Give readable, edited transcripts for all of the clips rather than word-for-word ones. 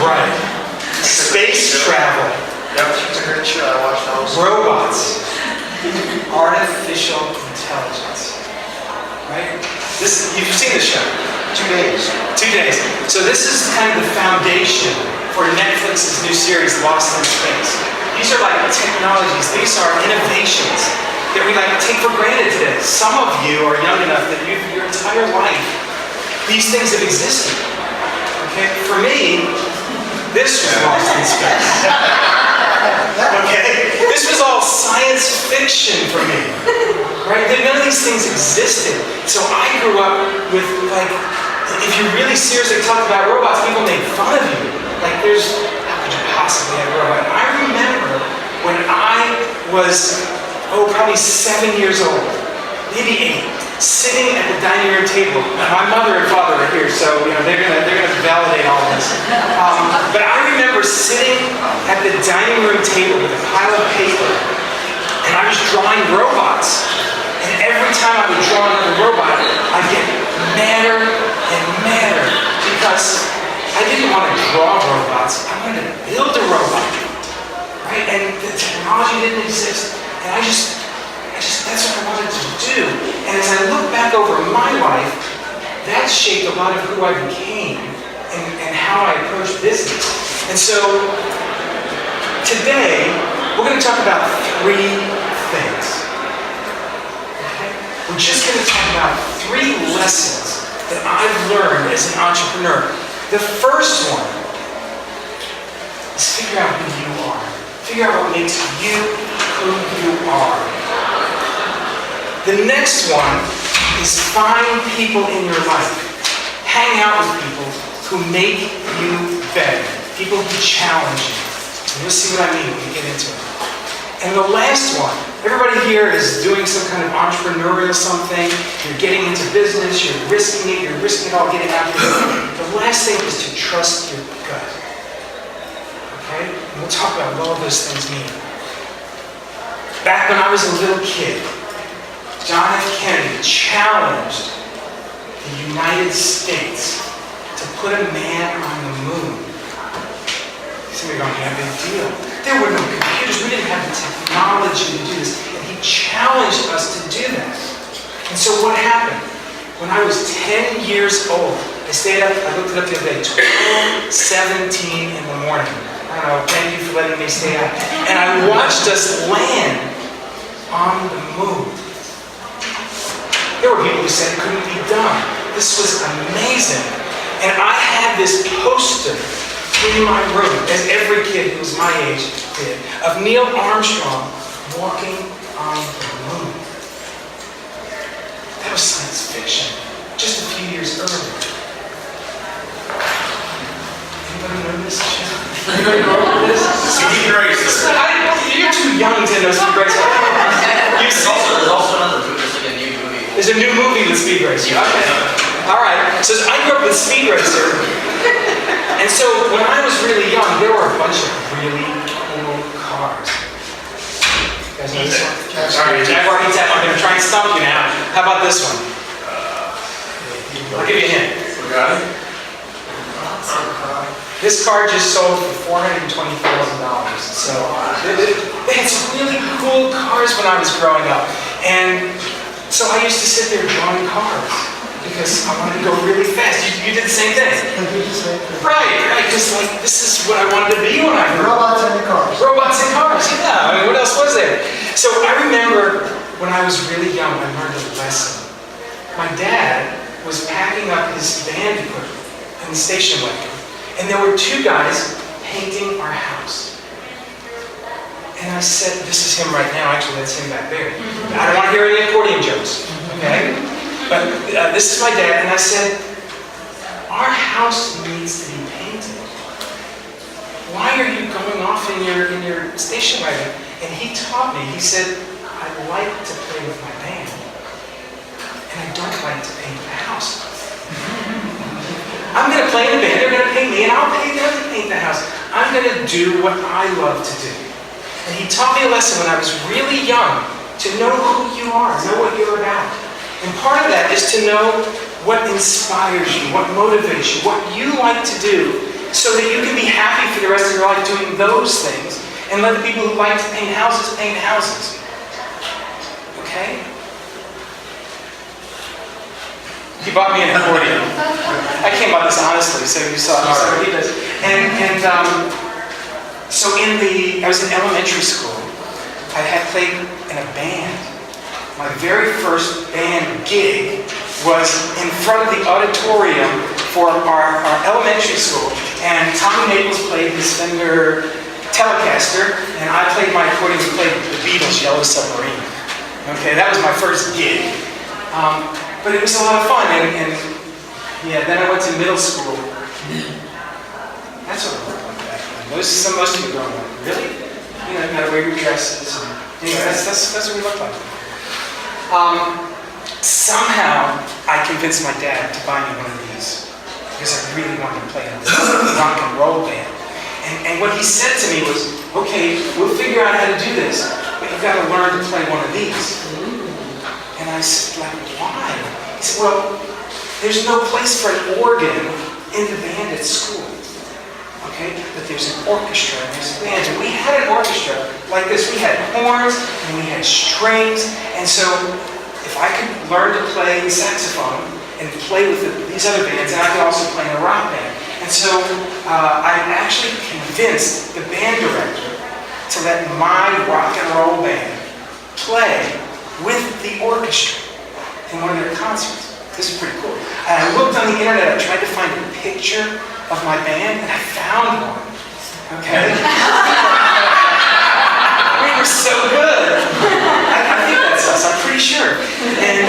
Right. Space travel. Yep, it's a great show. I watched those. Robots. Artificial intelligence. Right? You've seen the show. 2 days. 2 days. So this is kind of the foundation for Netflix's new series, Lost in Space. These are like technologies. These are innovations that we take for granted today. Some of you are young enough that your entire life, these things have existed. Okay? For me, this was Lost in Space. Okay? This was all science fiction for me. Right? None of these things existed. So I grew up with, if you really seriously talk about robots, people make fun of you. How could you possibly have a robot? I remember when I was, probably 7 years old, maybe 8, sitting at the dining room table. My mother and father are here, so they're gonna validate all this. But I remember sitting at the dining room table with a pile of paper, and I was drawing robots. And every time I would draw another robot, I'd get madder and madder because I didn't want to draw robots. I wanted to build a robot, right? And the technology didn't exist, and that's what I wanted to do. And as I look back over my life, that shaped a lot of who I became and how I approach business. And so today, we're going to talk about 3 things. Okay? We're just going to talk about 3 lessons that I've learned as an entrepreneur. The first one is figure out who you are. Figure out what makes you who you are. The next one is find people in your life. Hang out with people who make you better. People who challenge you. And you'll see what I mean when we get into it. And the last one, everybody here is doing some kind of entrepreneurial something. You're getting into business, you're risking it all getting out there. The last thing is to trust your gut. Okay? And we'll talk about what all those things mean. Back when I was a little kid, John F. Kennedy challenged the United States to put a man on the moon. Some of you are going, yeah, big deal. There were no computers. We didn't have the technology to do this. And he challenged us to do that. And so what happened? When I was 10 years old, I stayed up, I looked it up the other day, 12:17 in the morning. I don't know, thank you for letting me stay up. And I watched us land on the moon. There were people who said it couldn't be done. This was amazing. And I had this poster in my room, as every kid who was my age did, of Neil Armstrong walking on the moon. That was science fiction, just a few years earlier. Anybody know this show? Anybody know this? Speed Racer. You're too young to know Speed Racer. There's also another movie. There's a new movie. There's a new movie with Speed Racer. Okay. All right. So I grew up with Speed Racer. And so when I was really young, there were a bunch of really cool cars. You guys know this one? Alright, Jaguar E-Type. I'm going to try and stump you now. How about this one? I'll give you a hint. This car just sold for $420,000. So they had some really cool cars when I was growing up. And so I used to sit there drawing cars because I wanted to go really fast. You did the same thing. Right, because this is what I wanted to be when I grew up. Robots and cars. Robots and cars, yeah. I mean, what else was there? So I remember when I was really young, I learned a lesson. My dad was packing up his band equipment in the station wagon. And there were 2 guys painting our house. And I said, this is him right now. Actually, that's him back there. I don't want to hear any accordion jokes, okay? But this is my dad. And I said, our house needs to be painted. Why are you going off in your station wagon? And he taught me. He said, I like to play with my band. And I don't like to paint the house. I'm going to play in the band, they're going to pay me, and I'll pay them to paint the house. I'm going to do what I love to do. And he taught me a lesson when I was really young to know who you are, know what you're about. And part of that is to know what inspires you, what motivates you, what you like to do, so that you can be happy for the rest of your life doing those things, and let the people who like to paint houses. Okay? He bought me an accordion. I came by this honestly, so you saw what he does. So I was in elementary school. I had played in a band. My very first band gig was in front of the auditorium for our elementary school. And Tommy Naples played his Fender Telecaster, and I played my accordion and played the Beatles' Yellow Submarine. Okay, that was my first gig. But it was a lot of fun, and yeah, then I went to middle school. That's what it looked like back then. Most of you growing up, really? You know, you gotta wear your dresses. Anyway, that's what we looked like. Somehow, I convinced my dad to buy me one of these, because I really wanted to play in this rock and roll band. And what he said to me was, okay, we'll figure out how to do this, but you've got to learn to play one of these. And I said, like, why? He said, well, there's no place for an organ in the band at school. Okay? But there's an orchestra and there's bands. And we had an orchestra like this. We had horns and we had strings. And so if I could learn to play the saxophone and play with these other bands, and I could also play in a rock band. And so I actually convinced the band director to let my rock and roll band play with the orchestra in one of their concerts. This is pretty cool. And I looked on the internet, I tried to find a picture of my band, and I found one. Okay? We were so good. I think that's us, I'm pretty sure. And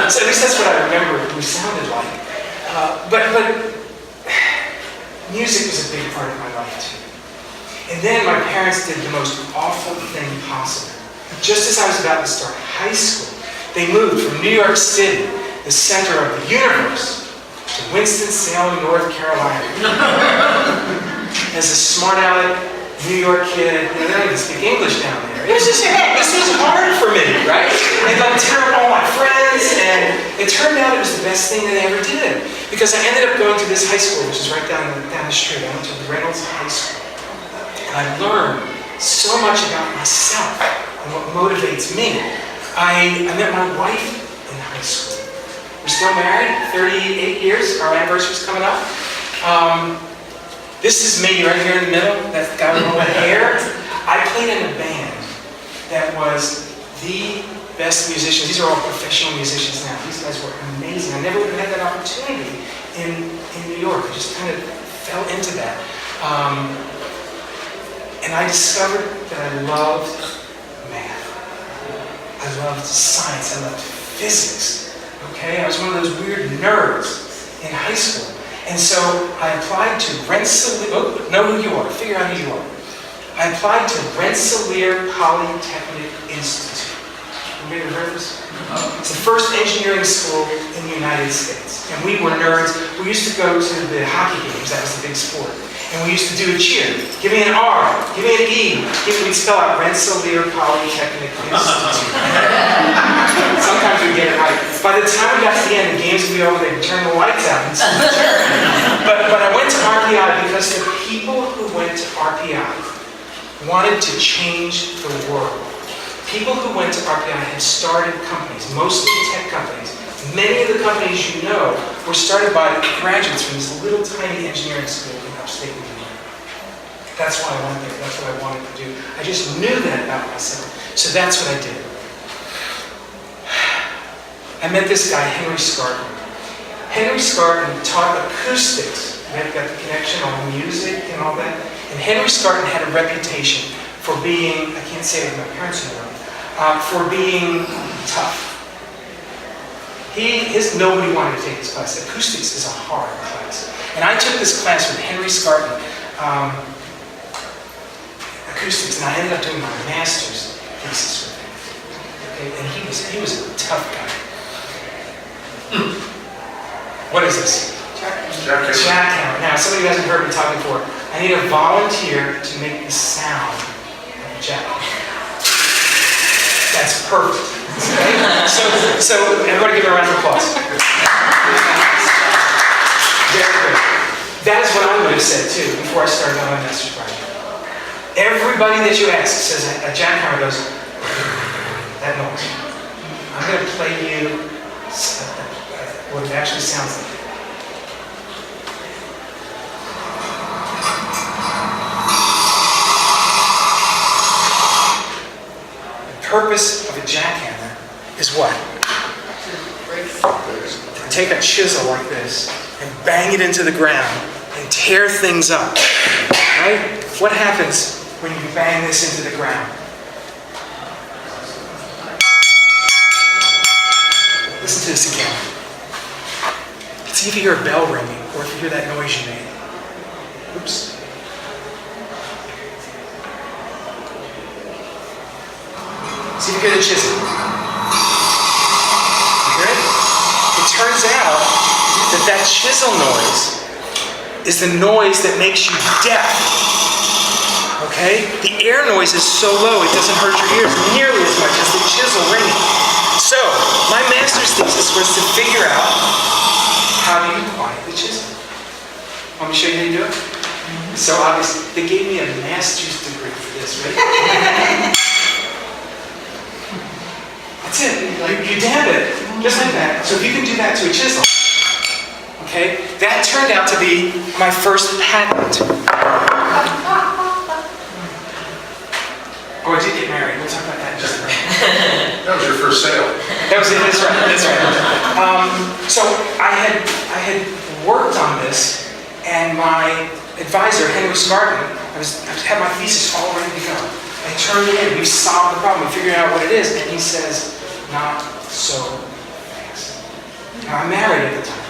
so at least that's what I remember we sounded like. But music was a big part of my life too. And then my parents did the most awful thing possible. Just as I was about to start high school, they moved from New York City, the center of the universe, to Winston-Salem, North Carolina. As a smart aleck New York kid, they don't even speak English down there. This was hard for me, right? And I'm tearing all my friends, and it turned out it was the best thing that I ever did. Because I ended up going to this high school, which is right down the street. I went to Reynolds High School. And I learned so much about myself and what motivates me. I met my wife in high school. We're still married, 38 years. Our anniversary's coming up. This is me right here in the middle, that guy with all the hair. I played in a band that was the best musicians. These are all professional musicians now. These guys were amazing. I never would have had that opportunity in New York. I just kind of fell into that. And I discovered that I loved math. I loved science. I loved physics. Okay? I was one of those weird nerds in high school. And so I applied to Rensselaer. Oh, know who you are. Figure out who you are. I applied to Rensselaer Polytechnic Institute. Have you ever heard of this? It's the first engineering school in the United States. And we were nerds. We used to go to the hockey games. That was the big sport. And we used to do a cheer. Give me an R. Give me an E. We'd spell out Rensselaer Polytechnic Institute. Sometimes we'd get it right. By the time we got to the end, the games would be over, they'd turn the lights out. But I went to RPI because the people who went to RPI wanted to change the world. People who went to RPI had started companies, mostly tech companies. Many of the companies you know were started by graduates from this little tiny engineering school in upstate New York. That's why I went there. That's what I wanted to do. I just knew that about myself. So that's what I did. I met this guy, Henry Scarton. Henry Scarton taught acoustics. They've got the connection on music and all that. And Henry Scarton had a reputation for being, I can't say it with my parents anymore, for being tough. Nobody wanted to take this class. Acoustics is a hard class. And I took this class with Henry Scarton, acoustics, and I ended up doing my master's thesis with him. Okay? And he was a tough guy. What is this? Jackhammer. Now, somebody who hasn't heard me talk before, I need a volunteer to make the sound of a jackhammer. That's perfect. Okay? So everybody give a round of applause. Very good. That is what I'm going to said too, before I started on my master's project. Everybody that you ask says a jackhammer goes, that noise. I'm going to play you what it actually sounds like. The purpose of a jackhammer is what? To take a chisel like this and bang it into the ground and tear things up. Right? What happens when you bang this into the ground? Listen to this again. See if you hear a bell ringing or if you hear that noise you made. Oops. See if you hear the chisel. You hear it? It turns out that chisel noise is the noise that makes you deaf. Okay? The air noise is so low it doesn't hurt your ears nearly as much as the chisel ringing. So, my master's thesis was to figure out how do you quiet the chisel. Want me to show you how you do it? So obviously, they gave me a master's degree for this, right? That's it. You dab it, just like that. So if you can do that to a chisel, okay, that turned out to be my first patent. Oh, I did get married. We'll talk about that in just a minute. That was your first sale. That was it. That's right. That's right. So I had worked on this, and my advisor, Henry Scarton, I had my thesis all ready to go. I turned it in. We solved the problem. We figured out what it is, and he says, "Not so fast." Now I'm married at the time,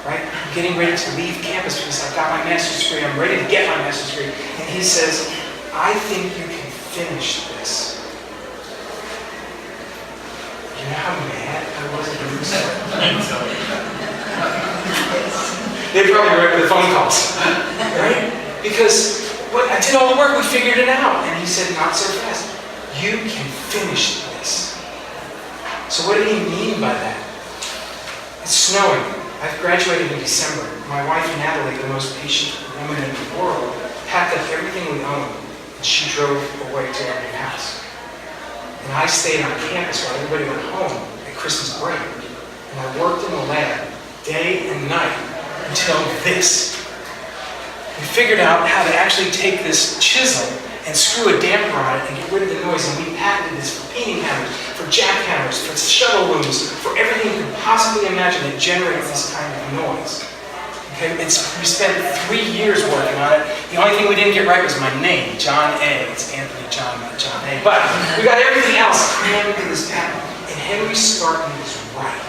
right? I'm getting ready to leave campus because I got my master's degree. I'm ready to get my master's degree, and he says, "I think you can finish this." You know how mad I was at the They probably remember the phone calls, right? Because I did all the work, we figured it out. And he said, "Not so fast. You can finish this." So what did he mean by that? It's snowing. I've graduated in December. My wife, Natalie, the most patient woman in the world, packed up everything we owned, and she drove away to our new house. And I stayed on campus while everybody went home at Christmas break. And I worked in the lab day and night until this. We figured out how to actually take this chisel and screw a damper on it and get rid of the noise. And we patented this for peening hammers, for jackhammers, for shuttle looms, for everything you could possibly imagine that generates this kind of noise. Okay, we spent 3 years working on it. The only thing we didn't get right was my name, John A. It's Anthony John, not John A. But we got everything else crammed into this patent. And Henry Scarton was right.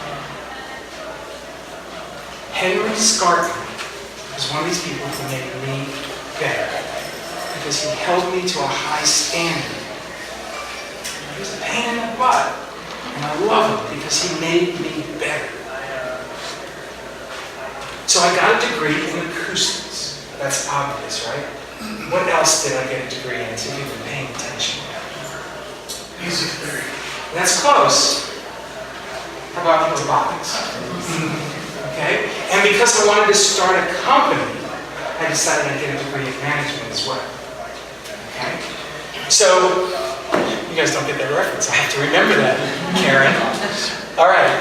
Henry Scarton was one of these people who made me better because he held me to a high standard. He was a pain in the butt, and I love him because he made me better. So I got a degree in acoustics. That's obvious, right? What else did I get a degree in, if you've been paying attention? Music theory. That's close. How about robotics? Okay? And because I wanted to start a company, I decided I'd get a degree in management as well. Okay? So, you guys don't get that reference. I have to remember that, Karen. All right.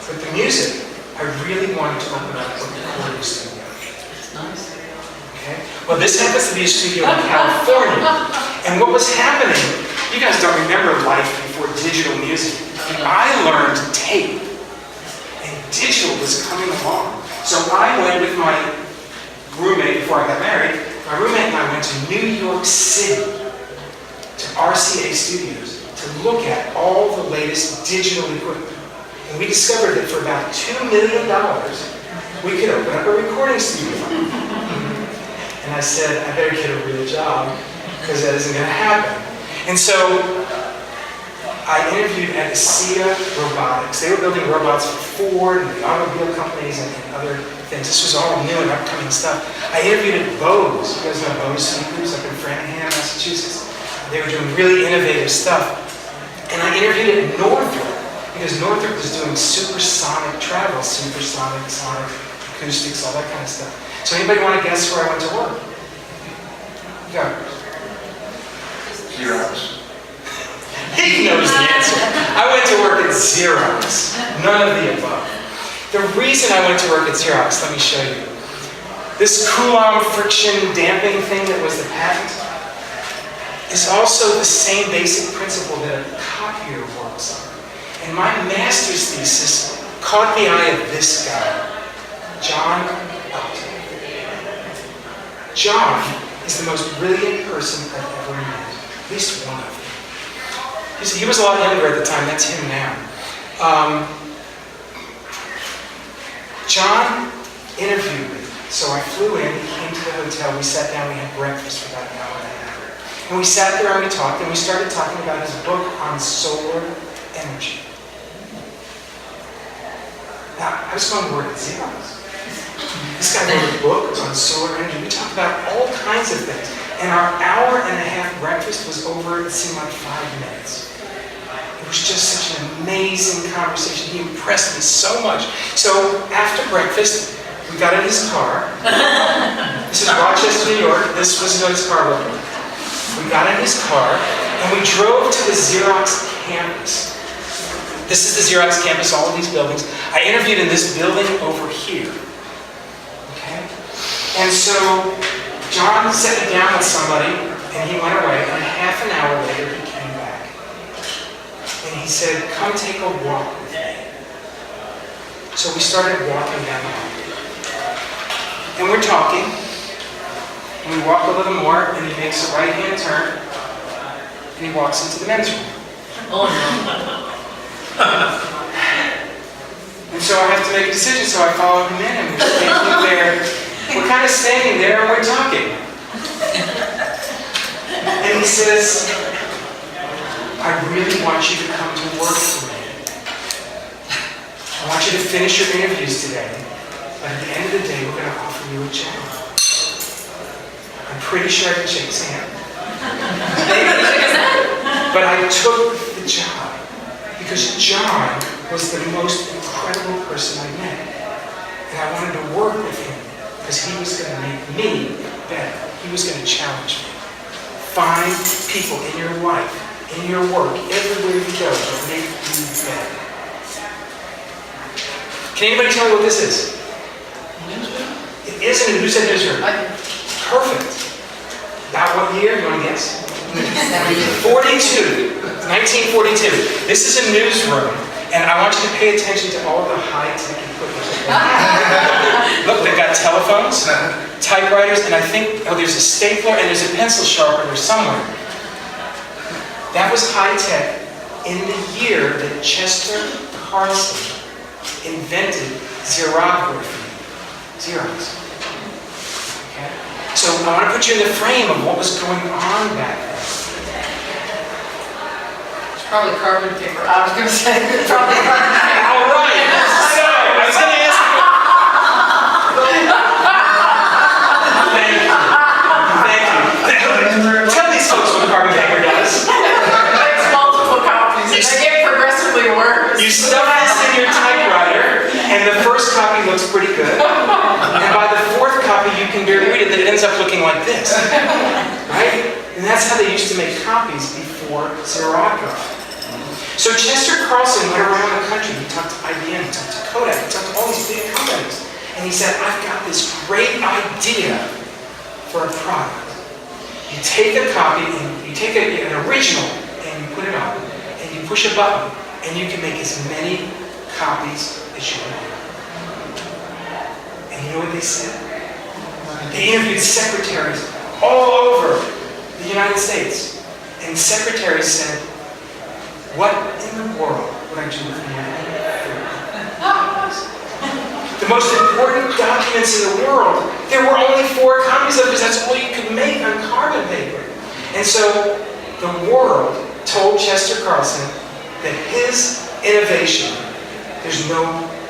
With the music, I really wanted to open up a recording studio. Okay? Well, this happens to be a studio in California. And what was happening, you guys don't remember life before digital music. I learned tape. And digital was coming along. So I went with my roommate before I got married. My roommate and I went to New York City, to RCA Studios, to look at all the latest digital equipment. And we discovered that for about $2 million, we could open up a recording studio. And I said, I better get a real job, because that isn't going to happen. And so, I interviewed at ASEA Robotics. They were building robots for Ford and the automobile companies and other things. This was all new and upcoming stuff. I interviewed at Bose. You guys know Bose speakers up in Framingham, Massachusetts. They were doing really innovative stuff. And I interviewed at Northrop, because Northrop was doing supersonic travel, supersonic, sonic acoustics, all that kind of stuff. So anybody want to guess where I went to work? Go. Xerox. He knows the answer. I went to work at Xerox. None of the above. The reason I went to work at Xerox, let me show you. This Coulomb friction damping thing that was the patent is also the same basic principle that a copier works on. And my master's thesis caught the eye of this guy, John Upton. John is the most brilliant person I've ever met, at least one of them. He was a lot younger at the time, that's him now. John interviewed me, so I flew in, he came to the hotel, we sat down, we had breakfast for about an hour and a half. And we sat there and we talked, and we started talking about his book on solar energy. Now, I was going to work at Xerox. This guy wrote a book on solar energy. We talked about all kinds of things. And our hour and a half breakfast was over, it seemed like 5 minutes. It was just such an amazing conversation. He impressed me so much. So after breakfast, we got in his car. This is Rochester, New York. This was what his car looked like. We got in his car, and we drove to the Xerox campus. This is the Xerox campus, all of these buildings. I interviewed in this building over here. Okay? And so John sat me down with somebody, and he went away, and half an hour later he came back. And he said, come take a walk with me. So we started walking down the hall. And we're talking, and we walk a little more, and he makes a right-hand turn, and he walks into the men's room. Oh no. And so I have to make a decision, so I follow him in, and we're standing there. We're kind of standing there, and we're talking. And he says, I really want you to come to work for me. I want you to finish your interviews today, but at the end of the day, we're going to offer you a job. I'm pretty sure I can shake his hand. But I took the job because John was the most incredible person I met. And I wanted to work with him because he was going to make me better. He was going to challenge me. Find people in your life, in your work, everywhere you go that make you better. Can anybody tell me what this is? It isn't. Who said newsroom? Perfect. About what year? You want to guess? 42. 1942. This is a newsroom, and I want you to pay attention to all of the high-tech equipment. Look, they've got telephones, typewriters, and I think, there's a stapler and there's a pencil sharpener somewhere. That was high-tech in the year that Chester Carlson invented xerography. Xerox. Okay? So I want to put you in the frame of what was going on back then. It's probably carbon paper. I was going to say, it's probably carbon paper. All right. So I was going to ask you. Thank you. Tell these folks what carbon paper does. It makes multiple copies. And they get progressively worse. You stuff this in your typewriter, and the first copy looks pretty good. And by the fourth copy, you can barely read it, then it ends up looking like this. Right? And that's how they used to make copies before xerography. So Chester Carlson went around the country. He talked to IBM, he talked to Kodak, he talked to all these big companies. And he said, I've got this great idea for a product. You take a copy, and you take an original, and you put it on, and you push a button, and you can make as many copies as you want. And you know what they said? They interviewed secretaries all over the United States. And secretaries said, what in the world would I do with more than 4 copies? The most important documents in the world, there were only 4 copies of because that's all you could make on carbon paper. And so the world told Chester Carlson that his innovation, there's no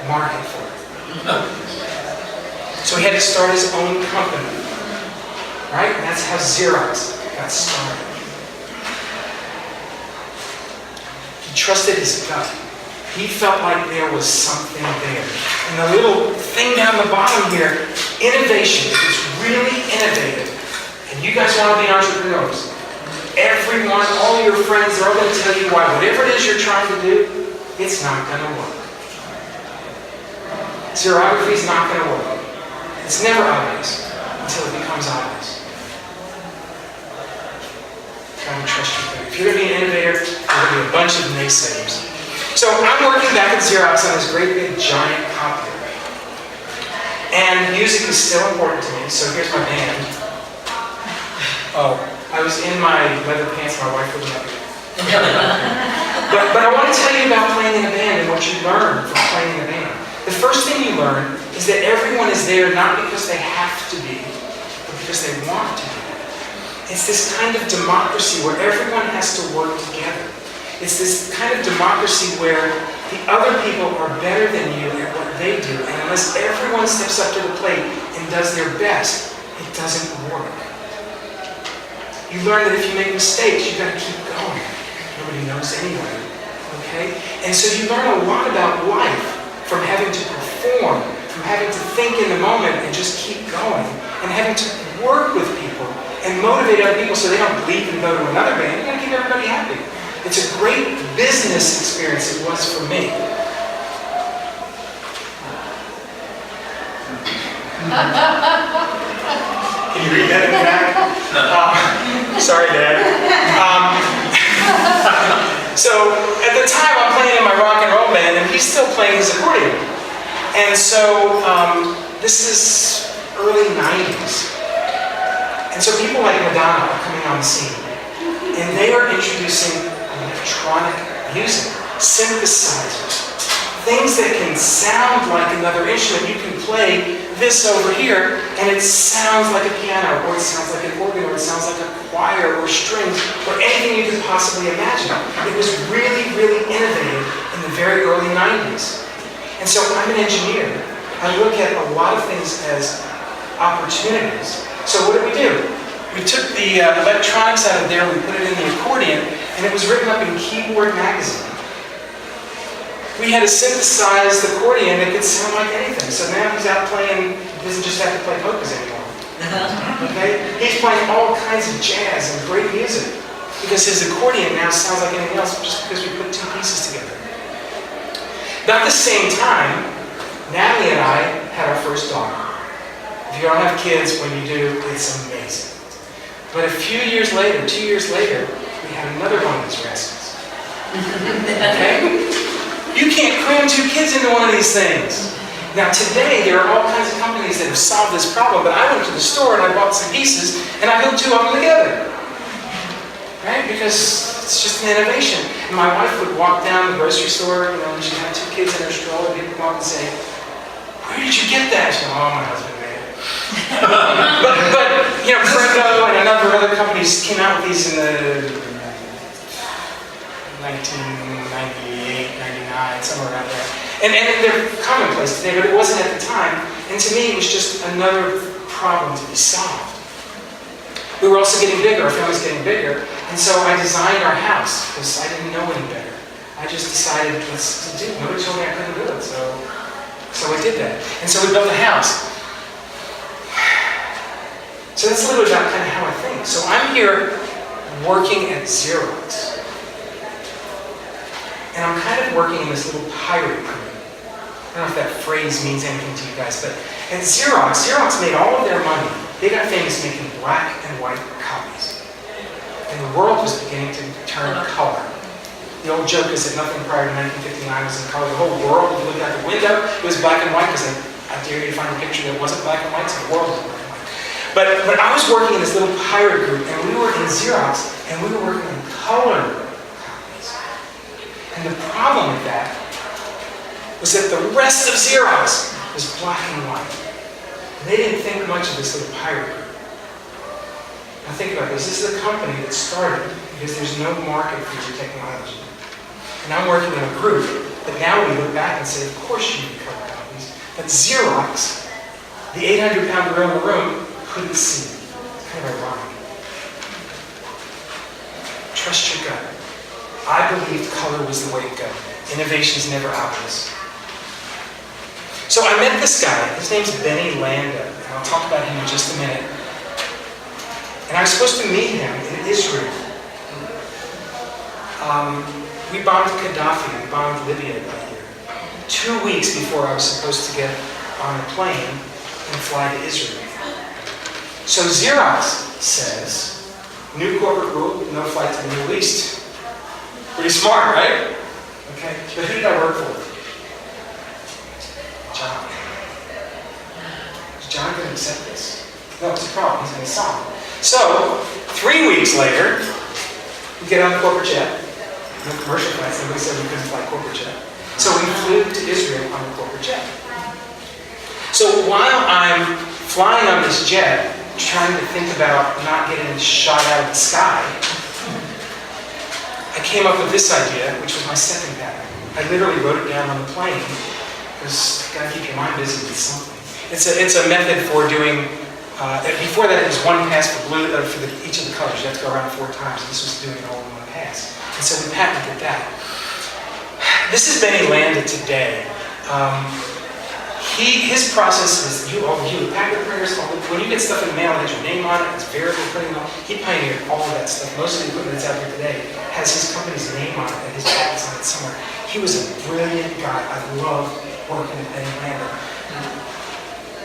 market for it. So he had to start his own company. Right? And that's how Xerox got started. He trusted his gut. He felt like there was something there. And the little thing down the bottom here, innovation, is really innovative. And you guys want to be entrepreneurs. Everyone, all your friends, they're all going to tell you why whatever it is you're trying to do, it's not going to work. Xerography is not going to work. It's never obvious until it becomes obvious. I don't trust you. If you're going to be an innovator, there are going to be a bunch of naysayers. So I'm working back at Xerox on this great big giant copier. And music is still important to me, so here's my band. Oh, I was in my leather pants, my wife wouldn't let me. But I want to tell you about playing in a band and what you learn from playing in a band. The first thing you learn is that everyone is there not because they have to be, but because they want to be. It's this kind of democracy where everyone has to work together. It's this kind of democracy where the other people are better than you at what they do, and unless everyone steps up to the plate and does their best, it doesn't work. You learn that if you make mistakes, you've got to keep going. Nobody knows anyway, okay? And so you learn a lot about life from having to perform, from having to think in the moment and just keep going, and having to work with people and motivate other people so they don't leave and go to another band. You got to keep everybody happy. It's a great business experience, it was for me. Can you read that in the back? Sorry, Dad. So, at the time, I'm playing in my rock and roll band, and he's still playing his accordion. And so, this is early 90s. And so people like Madonna are coming on the scene. And they are introducing electronic music, synthesizers, things that can sound like another instrument. You can play this over here, and it sounds like a piano, or it sounds like an organ, or it sounds like a choir, or strings, or anything you could possibly imagine. It was really, really innovative in the very early 90s. And so I'm an engineer. I look at a lot of things as opportunities. So what did we do? We took the electronics out of there, we put it in the accordion, and it was written up in Keyboard magazine. We had to synthesize the accordion that could sound like anything. So now he's out playing, he doesn't just have to play polkas anymore. Okay? He's playing all kinds of jazz and great music because his accordion now sounds like anything else just because we put two pieces together. About the same time, Natalie and I had our first daughter. If you don't have kids, when you do, it's amazing. But a few years later, 2 years later, we had another one of these rascals. Okay? You can't cram two kids into one of these things. Now today, there are all kinds of companies that have solved this problem, but I went to the store and I bought some pieces and I hooked two of them together. Right? Because it's just an innovation. And my wife would walk down the grocery store, and she'd have two kids in her stroller, people come up and say, "Where did you get that?" She said, "Oh, my husband made it." but Prego and a number of other companies came out with these in the 1998, 99, somewhere around there. And they're commonplace today, but it wasn't at the time. And to me, it was just another problem to be solved. We were also getting bigger, our family was getting bigger, and so I designed our house, because I didn't know any better. I just decided, let's do it. Nobody told me I couldn't do it, so I did that. And so we built a house. So that's a little bit about kind of how I think. So I'm here working at Xerox. And I'm kind of working in this little pirate crew. I don't know if that phrase means anything to you guys, but at Xerox made all of their money. They got famous making black and white copies. And the world was beginning to turn color. The old joke is that nothing prior to 1959 was in color. The whole world, if you looked out the window, it was black and white, because I dare you to find a picture that wasn't black and white, so the world was black and white. But I was working in this little pirate group, and we were in Xerox, and we were working on color copies. And the problem with that was that the rest of Xerox was black and white. And they didn't think much of this little pirate group. Now think about this. This is a company that started because there's no market for your technology. And I'm working in a group that now we look back and say, of course you need color copies. But Xerox, the 800-pound gorilla in the room, couldn't see it. It's kind of ironic. Trust your gut. I believed color was the way to go. Innovation is never obvious. So I met this guy. His name's Benny Landa, and I'll talk about him in just a minute. And I was supposed to meet him in Israel. We bombed Gaddafi, we bombed Libya that year. 2 weeks before I was supposed to get on a plane and fly to Israel. So Xerox says, new corporate rule, no flight to the Middle East. Pretty smart, right? Okay, but who did I work for? John. Is John going to accept this? No, it's a problem. He's going to solve it. So, 3 weeks later, we get on the corporate jet. No commercial flights. Nobody said we couldn't fly corporate jet. So we flew to Israel on the corporate jet. So while I'm flying on this jet, trying to think about not getting shot out of the sky, I came up with this idea, which was my second pattern. I literally wrote it down on the plane, because you gotta keep your mind busy with something. It's a method for doing, before that it was one pass for blue, for each of the colors. You have to go around 4 times. This was doing it all in one pass. And so we patented that. This is Benny Landa today. His process is, you packet printers, when you get stuff in the mail that has your name on it, it's variable printing, he pioneered all of that stuff. Most of the equipment that's out there today has his company's name on it and his patents on it somewhere. He was a brilliant guy. I love working with Benny Landa.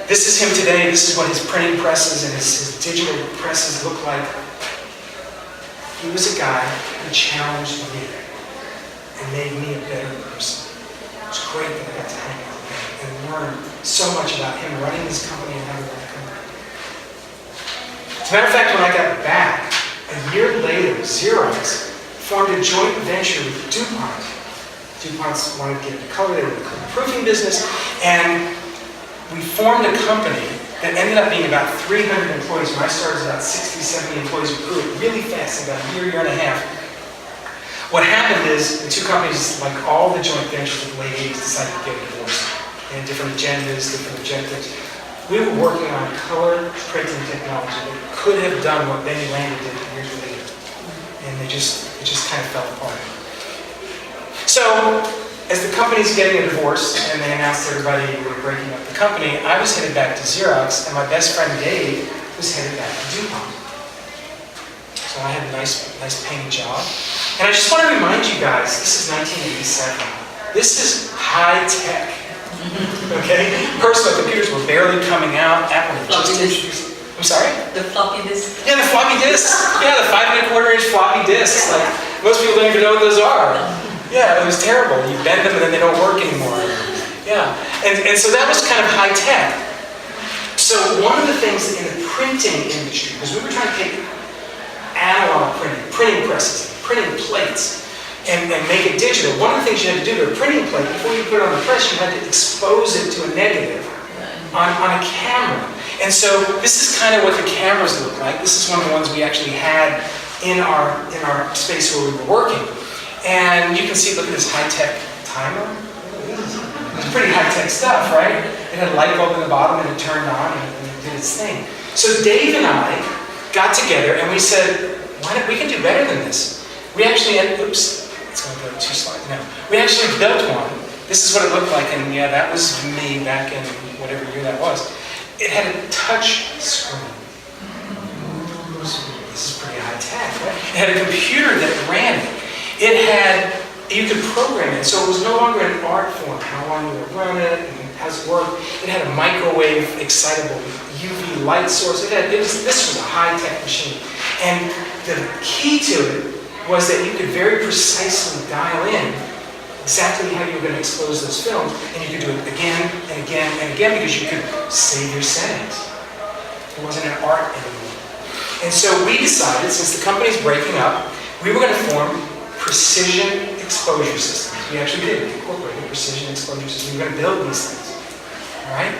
This is him today. This is what his printing presses and his digital presses look like. He was a guy who challenged me and made me a better person. It was great that I got to hang out with him and learn so much about him running his company and how to run the company. As a matter of fact, when I got back, a year later, Xerox formed a joint venture with DuPont. DuPont wanted to get into color, they were in the color proofing business, and we formed a company that ended up being about 300 employees. When I started, it was about 60, 70 employees. We grew it really fast, in about a year and a half. What happened is, the two companies, like all the joint ventures of the late 80s, decided to get a divorce. They had different agendas, different objectives. We were working on color printing technology that could have done what Benny Landa did years later. And it just kind of fell apart. So, as the company's getting a divorce, and they announced to everybody we were breaking up the company, I was headed back to Xerox, and my best friend Dave was headed back to DuPont. So I had a nice paying job. And I just want to remind you guys, this is 1987. This is high tech. Okay? Personal computers were barely coming out. Apple had just introduced. I'm sorry? The floppy disk. Yeah, the floppy disks. Yeah, the 5 1/4-inch floppy disks. Like, most people don't even know what those are. Yeah, it was terrible. You bend them and then they don't work anymore. Yeah, and so that was kind of high tech. So one of the things in the printing industry, because we were trying to take analog printing presses, printing plates, and make it digital. One of the things you had to do to a printing plate, before you put it on the press, you had to expose it to a negative on a camera. And so this is kind of what the cameras look like. This is one of the ones we actually had in our space where we were working. And you can see, look at this high-tech timer. It's pretty high-tech stuff, right? It had a light bulb in the bottom and it turned on and it did its thing. So Dave and I got together and we said, we can do better than this. We actually had, oops, it's going to go 2 slides now. We actually built one. This is what it looked like, and yeah, that was me back in whatever year that was. It had a touch screen. This is pretty high-tech, right? It had a computer that ran it. It had, you could program it, so it was no longer an art form, how long you would run it, and how it worked. It had a microwave excitable UV light source. This was a high-tech machine. And the key to it was that you could very precisely dial in exactly how you were going to expose those films, and you could do it again and again and again because you could save your settings. It wasn't an art anymore. And so we decided, since the company's breaking up, we were going to form precision exposure systems. We actually did. We incorporated precision exposure systems. We were going to build these things. All right?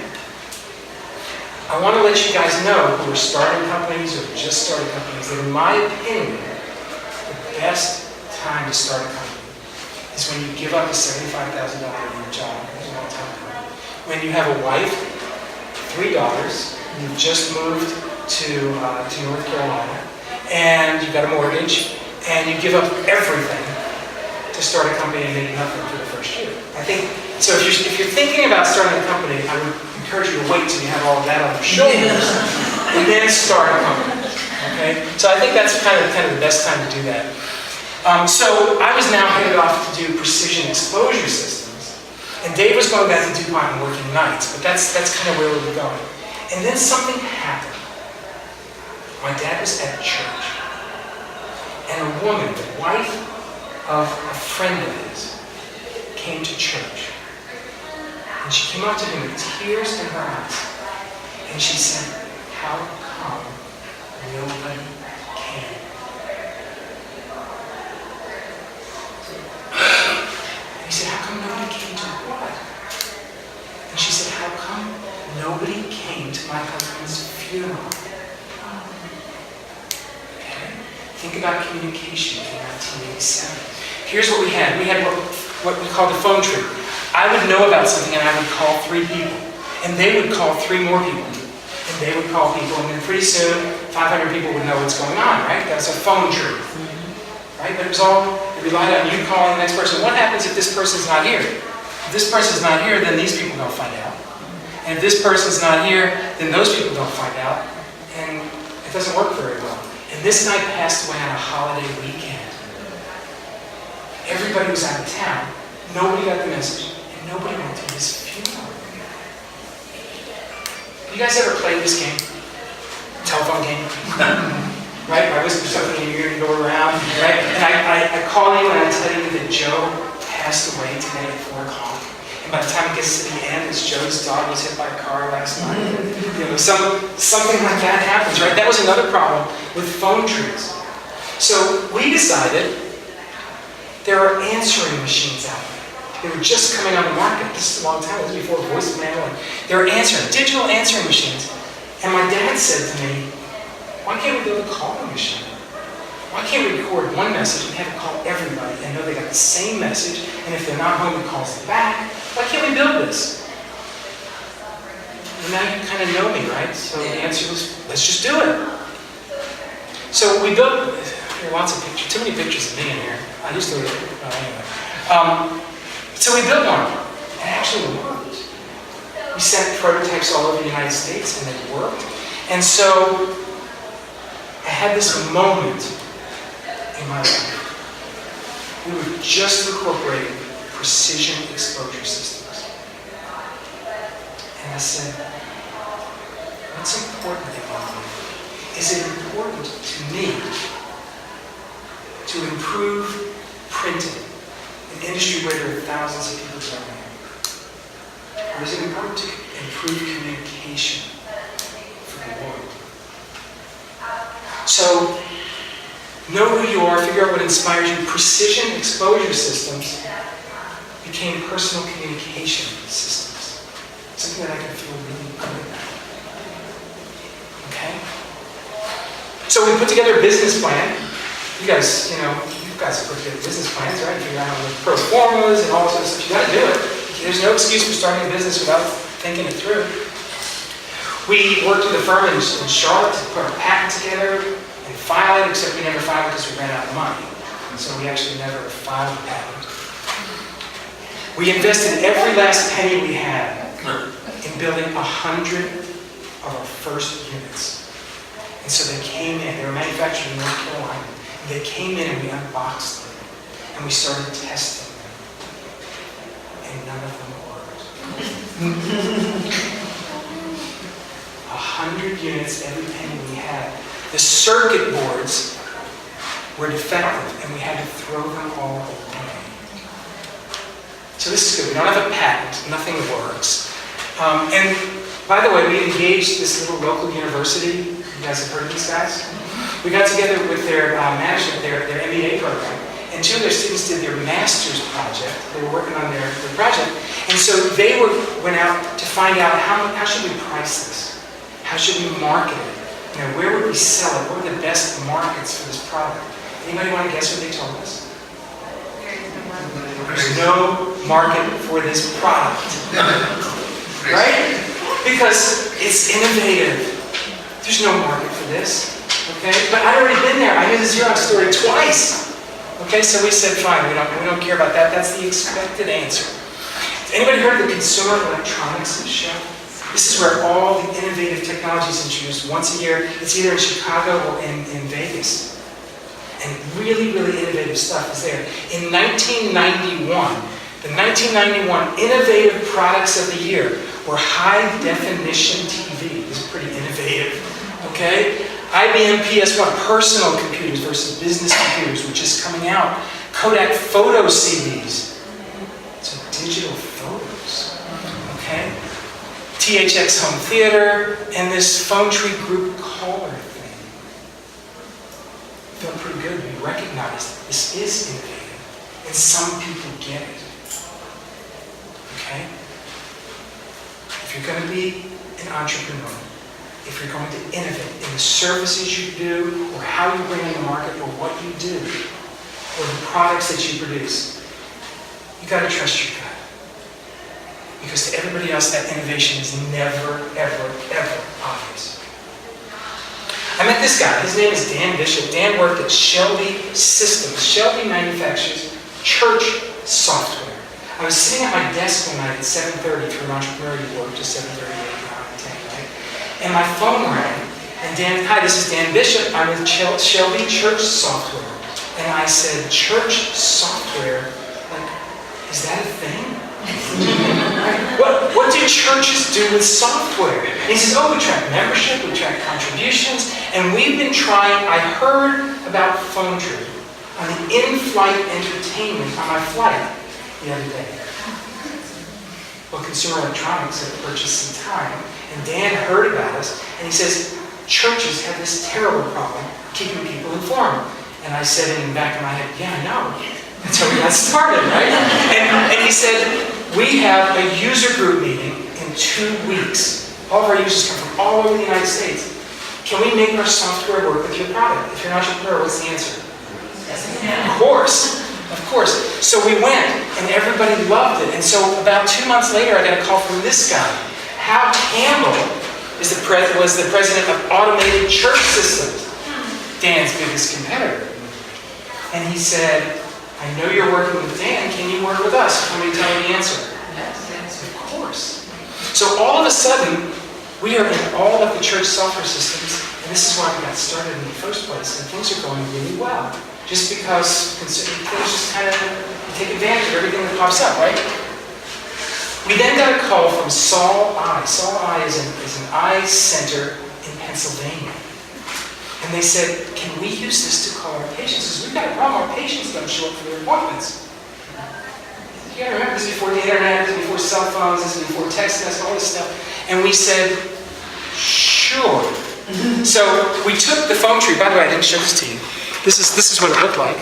I want to let you guys know who are starting companies or just started companies that, in my opinion, the best time to start a company is when you give up a $75,000 a year job. When you have a wife, 3 daughters, you've just moved to North Carolina, and you've got a mortgage, and you give up everything to start a company and make nothing for the first year. I think, so if you're thinking about starting a company, I would encourage you to wait till you have all of that on your shoulders and then start a company, okay? So I think that's kind of the best time to do that. So I was now headed off to do precision exposure systems, and Dave was going back to DuPont and working nights, but that's kind of where we were going. And then something happened. My dad was at church, and a woman, the wife of a friend of his, came to church. And she came up to him with tears in her eyes, and she said, "How come nobody came?" And he said, "How come nobody came to what?" And she said, "How come nobody came to my husband's funeral?" Think about communication in 1987. Here's what we had. We had what we call the phone tree. I would know about something and I would call 3 people. And they would call 3 more people. And they would call people. And then pretty soon, 500 people would know what's going on, right? That's a phone tree. Right? But it relied on you calling the next person. What happens if this person's not here? If this person's not here, then these people don't find out. And if this person's not here, then those people don't find out. And it doesn't work very well. And this guy passed away on a holiday weekend. Everybody was out of town. Nobody got the message. And nobody went to his funeral. You guys ever played this game? Telephone game? Right? I whisper something in your ear and go around. Right? And I call you and I tell you that Joe passed away today at 4 o'clock. And by the time it gets to the end, it's Joe's dog was hit by a car last night. Something like that happens, right? That was another problem with phone trees. So we decided there are answering machines out there. They were just coming on the market. This is a long time. This was before voicemail. And they were digital answering machines. And my dad said to me, "Why can't we build a calling machine? Why can't we record one message and have it call everybody and know they got the same message, and if they're not home, it calls them back? Why can't we build this?" And now you kind of know me, right? So the answer was, let's just do it. So we built, there are lots of pictures, too many pictures of me in here. I used to, anyway. So we built one, and it actually worked. We sent prototypes all over the United States, and they worked. And so I had this moment in my life. We were just incorporating precision exposure systems. And I said, what's important in my life? Is it important to me to improve printing, an industry where there are thousands of people doing it? Or is it important to improve communication for the world? So, know who you are, figure out what inspires you. Precision exposure systems became personal communication systems. Something that I can feel really good about. Okay? So we put together a business plan. You guys have put together business plans, right? Figure out the pro formas and all this other stuff. You gotta do it. There's no excuse for starting a business without thinking it through. We worked with a firm in Charlotte to put our patent together and file it, except we never filed it because we ran out of money. And so we actually never filed a patent. We invested every last penny we had in building 100 of our first units. And so they came in, they were manufactured in North Carolina. And they came in and we unboxed them. And we started testing them. And none of them worked. 100 units, every penny we had. The circuit boards were defective and we had to throw them all away. So this is good. We don't have a patent. Nothing works. And by the way, we engaged this little local university. You guys have heard of these guys? We got together with their management, their MBA program, and 2 of their students did their master's project. They were working on their project. And so they went out to find out how should we price this? How should we market it? Where would we sell it? What are the best markets for this product? Anybody want to guess what they told us? There's no market for this product. Right? Because it's innovative. There's no market for this. Okay? But I'd already been there. I knew the Xerox story twice. Okay, so we said, fine, we don't care about that. That's the expected answer. Anybody heard of the Consumer Electronics Show? This is where all the innovative technology is introduced once a year. It's either in Chicago or in Vegas. And really, really innovative stuff is there. In 1991, the 1991 Innovative Products of the Year were high-definition TV. This is pretty innovative, okay? IBM PS1, personal computers versus business computers, which is coming out. Kodak photo CDs. So digital photos, okay? THX home theater, and this phone tree group caller thing. Felt pretty good. We recognized this is innovative, and some people get it. Okay? If you're going to be an entrepreneur, if you're going to innovate in the services you do, or how you bring in the market, or what you do, or the products that you produce, you got to trust your gut. Because to everybody else, that innovation is never, ever, ever obvious. I met this guy. His name is Dan Bishop. Dan worked at Shelby Systems. Shelby manufactures church software. I was sitting at my desk one night at 7:30 for an entrepreneur you work, just 7:30, 8, 9, 10, right? And my phone rang. And Dan, hi, this is Dan Bishop. I'm with Shelby Church Software. And I said, church software? Like, is that a thing? What do churches do with software? And he says, oh, we track membership, we track contributions, and we've been trying, I heard about Phone Tree on the in-flight entertainment on my flight the other day. Well, Consumer Electronics had purchased some time, and Dan heard about us, and he says, churches have this terrible problem keeping people informed. And I said in the back of my head, yeah, I know. That's how we got started, right? And he said, we have a user group meeting in 2 weeks. All of our users come from all over the United States. Can we make our software work with your product? If you're an entrepreneur, what's the answer? Yes, we can. Of course. So we went, and everybody loved it. And so about 2 months later, I got a call from this guy. Hal Campbell was the president of Automated Church Systems, Dan's biggest competitor. And he said, I know you're working with Dan, can you work with us? Can we tell me the answer? Yes. Of course. So all of a sudden, we are in all of the church software systems, and this is why we got started in the first place, and things are going really well. Just because things just kind of take advantage of everything that pops up, right? We then got a call from Saul Eye. Saul Eye is an eye center in Pennsylvania. And they said, can we use this to call our patients? Because we've got a problem, our patients don't show up for their appointments. You gotta remember, this is before the internet, this is before cell phones, this is before text messages, all this stuff. And we said, sure. So we took the phone tree, by the way, I didn't show this to you. This is what it looked like.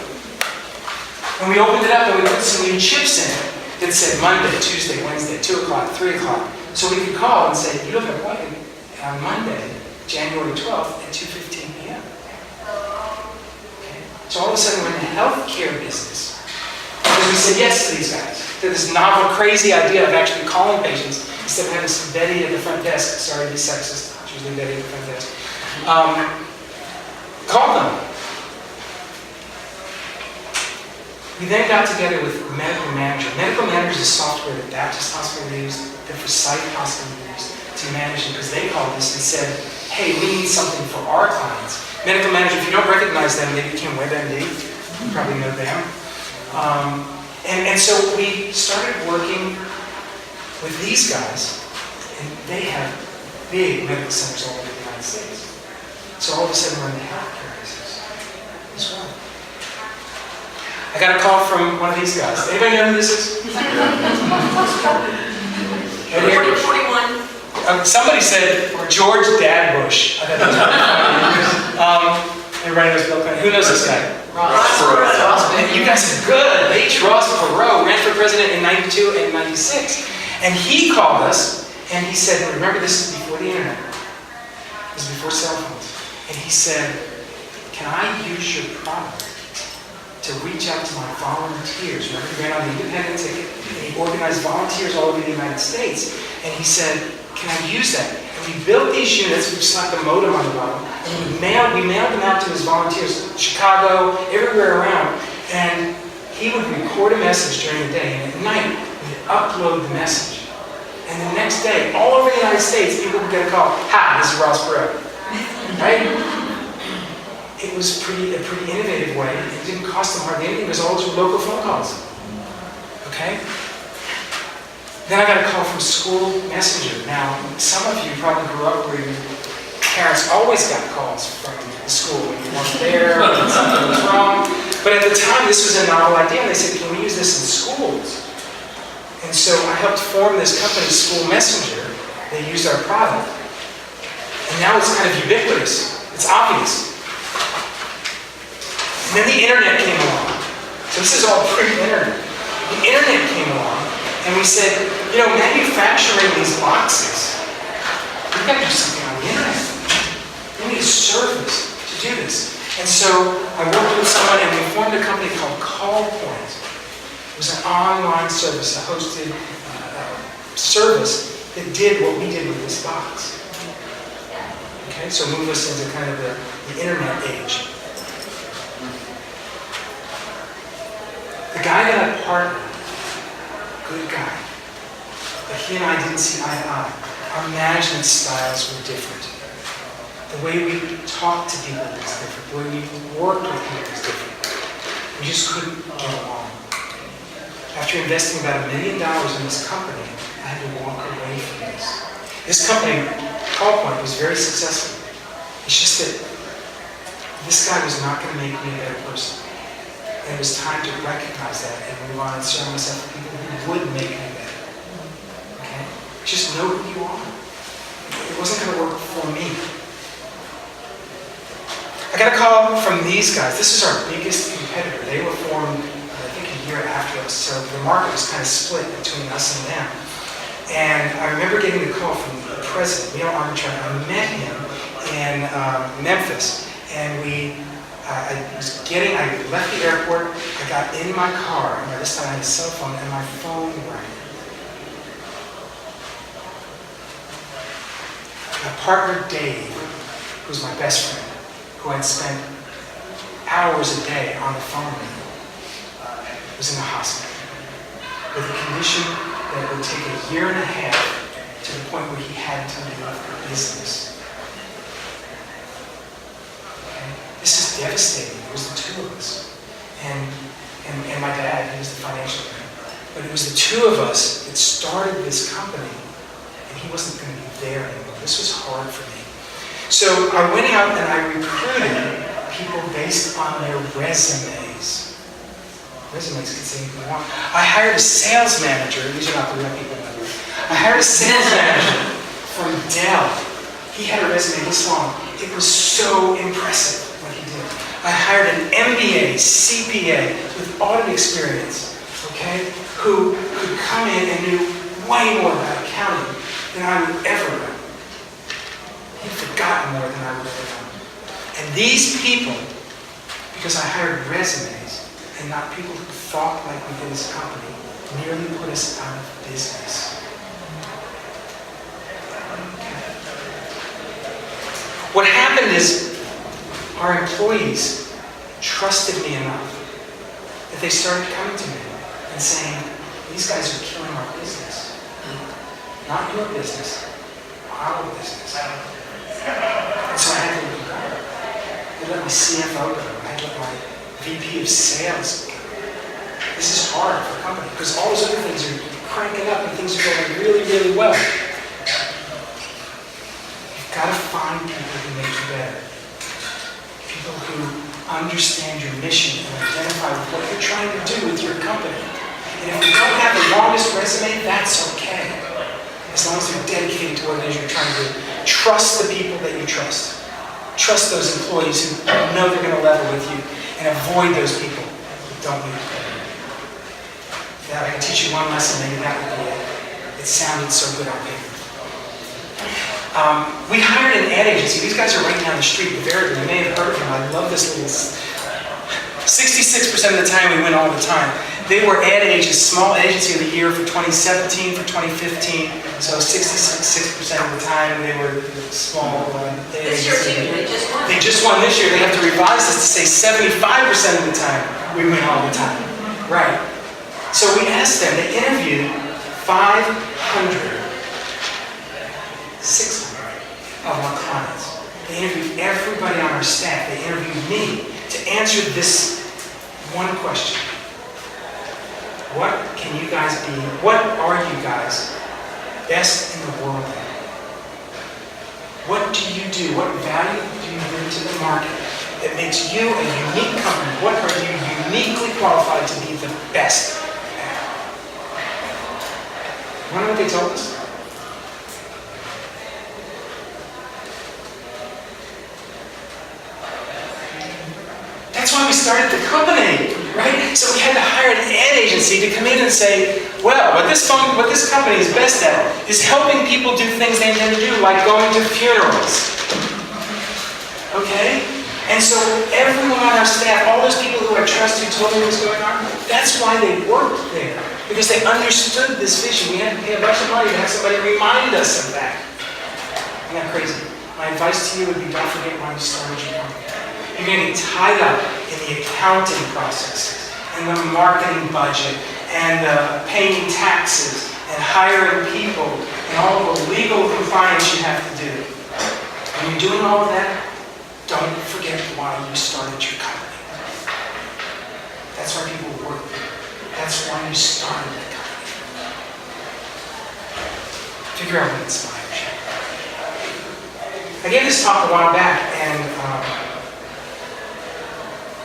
And we opened it up and we put some new chips in it that said Monday, Tuesday, Wednesday, 2 o'clock, 3 o'clock. So we could call and say, you have an appointment on Monday, January 12th at 2:15 p.m. Okay? So all of a sudden we're in the healthcare business. Because we said yes to these guys. To this novel, crazy idea of actually calling patients instead of having some Betty at the front desk. Sorry to be sexist, it's usually Betty at the front desk. Call them. We then got together with Medical Manager. Medical Manager is a software that Baptist Hospital used, that Forsyth Hospital used to manage it, because they called us and said, hey, we need something for our clients. Medical Manager, if you don't recognize them, they became WebMD. You probably know them. And so we started working with these guys, and they have big medical centers all over the United States. So all of a sudden we're in the healthcare business as well. I got a call from one of these guys. Anybody know who this is? Right here. 41. Somebody said George Dadbush. I thought that was funny. Everybody knows Bill Clinton. Who knows this guy? Ross. You guys are good. H. Ross Perot ran for president in 92 and 96. And he called us and he said, remember, this is before the internet. This is before cell phones. And he said, can I use your product to reach out to my volunteers? Remember, he ran on the independent ticket and he organized volunteers all over the United States. And he said, can I use that? And we built these units, we slapped a modem on the bottom, and we mailed them out to his volunteers, Chicago, everywhere around. And he would record a message during the day, and at night, we'd upload the message. And the next day, all over the United States, people would get a call, "Hi, this is Ross Perot." Right? It was a pretty innovative way. It didn't cost them hardly anything. It was all through local phone calls. Okay? Then I got a call from School Messenger. Now, some of you probably grew up where your parents always got calls from the school when you weren't there, when something was wrong. But at the time, this was a novel idea, and they said, "Can we use this in schools?" And so I helped form this company, School Messenger. They used our product. And now it's kind of ubiquitous. It's obvious. And then the internet came along. So this is all pre-internet. The internet came along, and we said, manufacturing these boxes, we've got to do something on the internet. We need a service to do this. And so I worked with someone, and we formed a company called CallPoint. It was an online service, a hosted service that did what we did with this box. Okay, so move us into kind of the internet age. The guy that I partnered, good guy, but he and I didn't see eye to eye. Our management styles were different. The way we talked to people was different. The way we worked with people was different. We just couldn't get along. After investing about $1 million in this company, I had to walk away from this. This company, CallPoint, was very successful. It's just that this guy was not going to make me a better person. And it was time to recognize that and move on and surround myself with people who would make me better. Okay? Just know who you are. It wasn't going to work for me. I got a call from these guys. This is our biggest competitor. They were formed, I think, a year after us. So the market was kind of split between us and them. And I remember getting the call from the president, Neil Armstrong. I met him in Memphis. And I left the airport, I got in my car, and by this time I had a cell phone, and my phone rang. My partner Dave, who's my best friend, who I'd spent hours a day on the phone with, was in the hospital with a condition that would take a year and a half to the point where he had to leave business. This is devastating. It was the two of us. And my dad, he was the financial guy. But it was the two of us that started this company, and he wasn't going to be there anymore. This was hard for me. So I went out and I recruited people based on their resumes. Resumes can say anything you want. I hired a sales manager. These are not the real people. I hired a sales manager from Dell. He had a resume this long. It was so impressive. I hired an MBA, CPA with audit experience, okay, who could come in and knew way more about accounting than I would ever know. He'd forgotten more than I would ever know. And these people, because I hired resumes and not people who thought like we did as a company, nearly put us out of business. Okay. What happened is, our employees trusted me enough that they started coming to me and saying, "These guys are killing our business. Not your business, our business." And so I had to let them go. I let my CFO go. I had to let my VP of sales go. This is hard for a company because all those other things are cranking up and things are going really, really well. You've got to find people who make you better. People who understand your mission and identify with what you're trying to do with your company. And if you don't have the longest resume, that's okay. As long as they're dedicated to what it is you're trying to do. Trust the people that you trust. Trust those employees who know they're going to level with you, and avoid those people who don't need to. Now, I can teach you one lesson, maybe that would be it. It sounded so good on paper. We hired an ad agency. These guys are right down the street, Veridian. You may have heard of them. I love this little... 66% of the time, we win all the time. They were ad agencies, small agency of the year for 2017, for 2015. So 66% of the time, they were small ad This year agencies. too, they just won. They just won this year. They have to revise this to say 75% of the time. We win all the time. Right. So we asked them, they interviewed 500, 600 of our clients. They interviewed everybody on our staff. They interviewed me to answer this one question. What can you guys be, what are you guys best in the world at? What do you do? What value do you bring to the market that makes you a unique company? What are you uniquely qualified to be the best at? You want to know what they told us? That's why we started the company, right? So we had to hire an ad agency to come in and say, well, what this company is best at is helping people do things they never do, like going to funerals. Okay? And so everyone on our staff, all those people who I trust who told me what was going on, that's why they worked there. Because they understood this vision. We had to pay a bunch of money to have somebody remind us of that. Isn't that crazy? My advice to you would be don't forget why you started your company. You're going to get tied up in the accounting processes, and the marketing budget, and paying taxes, and hiring people, and all the legal compliance you have to do. When you're doing all of that, don't forget why you started your company. That's why people work there. That's why you started that company. Figure out what inspires you. I gave this talk a while back, and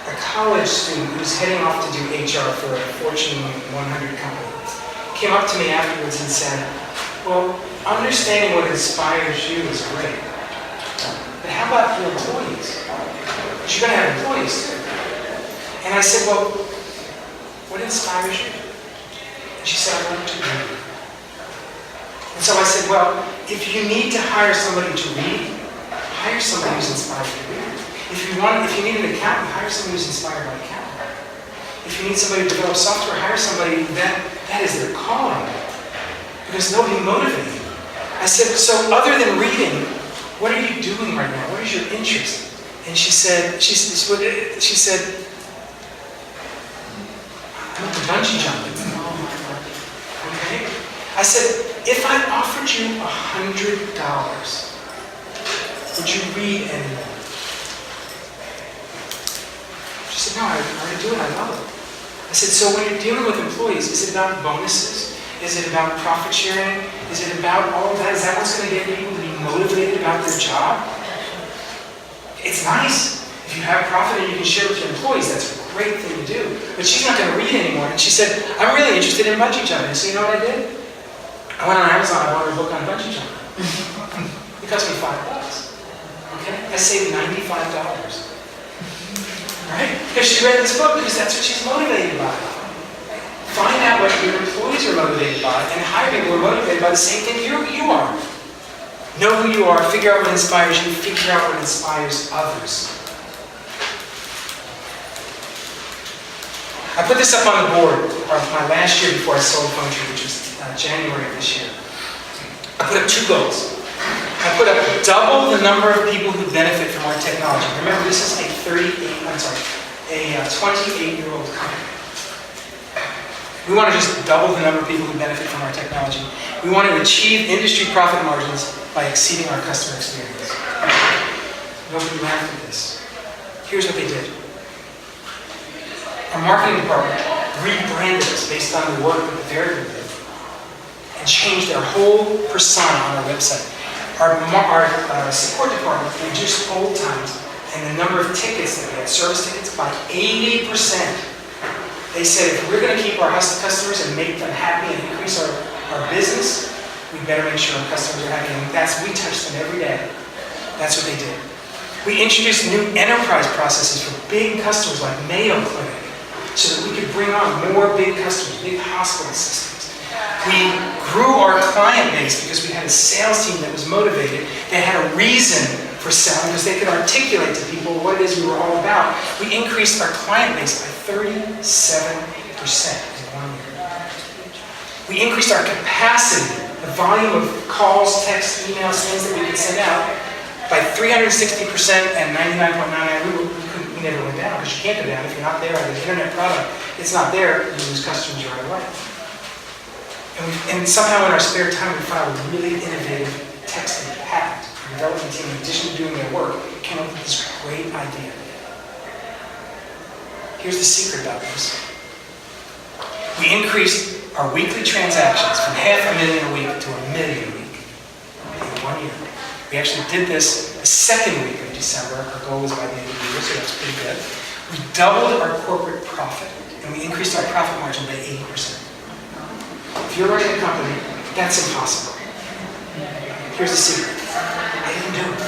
a college student who's heading off to do HR for a Fortune 100 company came up to me afterwards and said, well, understanding what inspires you is great, but how about your employees? You're going to have employees too. And I said, well, what inspires you? And she said, I want to read. And so I said, well, if you need to hire somebody to read, hire somebody who's inspired to read. If you need an accountant, hire somebody who's inspired by accounting. If you need somebody to develop software, hire somebody that is their calling. Because they'll be motivated. I said, so other than reading, what are you doing right now? What is your interest? And she said, I'm into bungee jumping. Okay? I said, if I offered you $100, would you read anymore? She said, no, I already do it, I love it. I said, so when you're dealing with employees, is it about bonuses? Is it about profit sharing? Is it about all of that? Is that what's going to get people to be motivated about their job? It's nice. If you have profit and you can share with your employees, that's a great thing to do. But she's not going to read anymore. And she said, I'm really interested in bungee jumping. So you know what I did? I went on Amazon, I bought her a book on bungee jumping. It cost me $5. Okay? I saved $95. Right? Because she read this book, because that's what she's motivated by. Find out what your employees are motivated by, and hire people who are motivated by the same thing you are. Know who you are, figure out what inspires you, figure out what inspires others. I put this up on the board my last year before I sold Phone Tree, which was January of this year. I put up 2 goals. I put up double the number of people who benefit from our technology. Remember, this is a 28-year-old company. We want to just double the number of people who benefit from our technology. We want to achieve industry profit margins by exceeding our customer experience. Nobody laughed at this. Here's what they did. Our marketing department rebranded us based on the work that the Variable did and changed their whole persona on our website. Our support department reduced hold times and the number of tickets that we had, service tickets, by 80%. They said if we're going to keep our customers and make them happy and increase our business, we better make sure our customers are happy. And we touch them every day. That's what they did. We introduced new enterprise processes for big customers like Mayo Clinic so that we could bring on more big customers, big hospital systems. We grew our client base because we had a sales team that was motivated. They had a reason for selling because they could articulate to people what it is we were all about. We increased our client base by 37% in 1 year. We increased our capacity, the volume of calls, texts, emails, things that we could send out by 360% and 99.99%. We we never went down, because you can't go down. If you're not there on the internet product, it's not there, you lose customers right away. And somehow in our spare time, we filed a really innovative texting patent. The development team, in addition to doing their work, came up with this great idea. Here's the secret about this. We increased our weekly transactions from 500,000 a week to 1 million a week in 1 year. We actually did this the second week of December. Our goal was by the end of the year, so that's pretty good. We doubled our corporate profit, and we increased our profit margin by 80%. If you're running a company, that's impossible. Here's the secret. I didn't do it.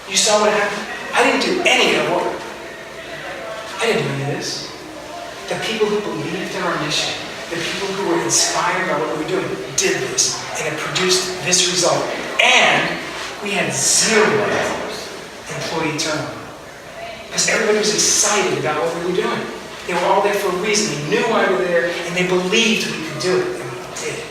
You saw what happened? I didn't do any of what. I didn't do any of this. The people who believed in our mission, the people who were inspired by what we were doing, did this, and it produced this result. And we had 0 employee turnover. Because everybody was excited about what we were doing. They were all there for a reason. They knew why we were there, and they believed we could do it, and we did.